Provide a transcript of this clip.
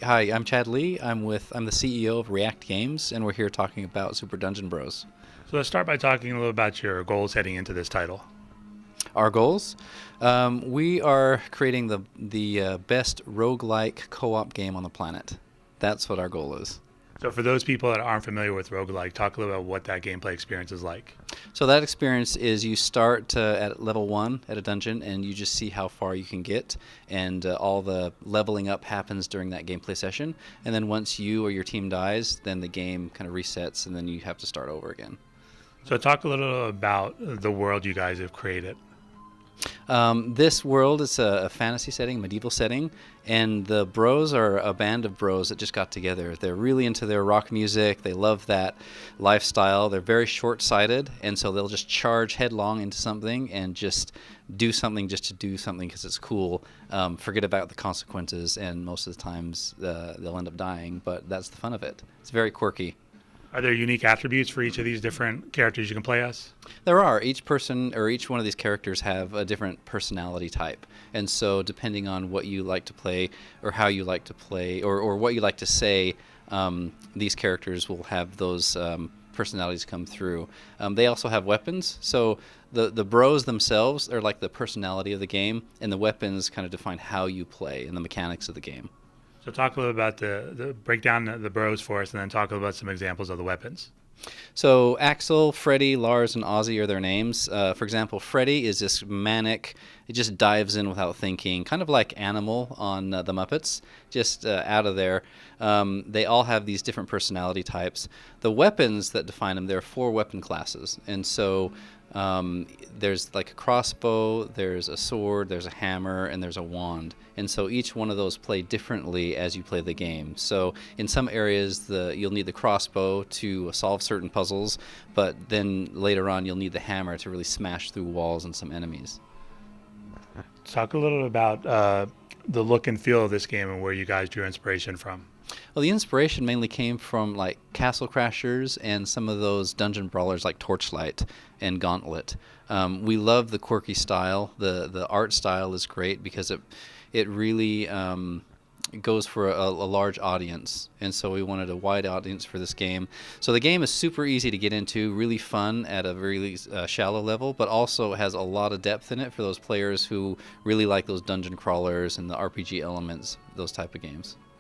Hi, I'm Chad Lee. I'm the CEO of React Games, and we're here talking about Super Dungeon Bros. So let's start by talking a little about your goals heading into this title. Our goals: we are creating the best roguelike co-op game on the planet. That's what our goal is. So for those people that aren't familiar with roguelike, talk a little about what that gameplay experience is like. So that experience is you start at level 1 at a dungeon, and you just see how far you can get, and all the leveling up happens during that gameplay session. And then once you or your team dies, then the game kind of resets, and then you have to start over again. So talk a little about the world you guys have created. This world is a fantasy setting, medieval setting, and the bros are a band of bros that just got together. They're really into their rock music. They love that lifestyle. They're very short-sighted, and so they'll just charge headlong into something and just do something just to do something because it's cool. Forget about the consequences, and most of the times they'll end up dying, but that's the fun of it. It's very quirky. Are there unique attributes for each of these different characters you can play as? There are. Each person or each one of these characters have a different personality type. And so depending on what you like to play or how you like to play or what you like to say, these characters will have those personalities come through. They also have weapons. So the bros themselves are like the personality of the game, and the weapons kind of define how you play and the mechanics of the game. So talk a little about the break down the bros for us, and then talk about some examples of the weapons. So Axel, Freddy, Lars, and Ozzy are their names. For example, Freddy is this manic. It just dives in without thinking, kind of like Animal on the Muppets, just out of there. They all have these different personality types. The weapons that define them, there are 4 weapon classes, and so there's like a crossbow, there's a sword, there's a hammer, and there's a wand. And so each one of those play differently as you play the game. So in some areas you'll need the crossbow to solve certain puzzles, but then later on you'll need the hammer to really smash through walls and some enemies. Talk a little about the look and feel of this game and where you guys drew inspiration from. Well, the inspiration mainly came from like Castle Crashers and some of those dungeon brawlers like Torchlight and Gauntlet. We love the quirky style. The art style is great because it really goes for a large audience, and so we wanted a wide audience for this game. So the game is super easy to get into, really fun at a really shallow level, but also has a lot of depth in it for those players who really like those dungeon crawlers and the RPG elements, those type of games.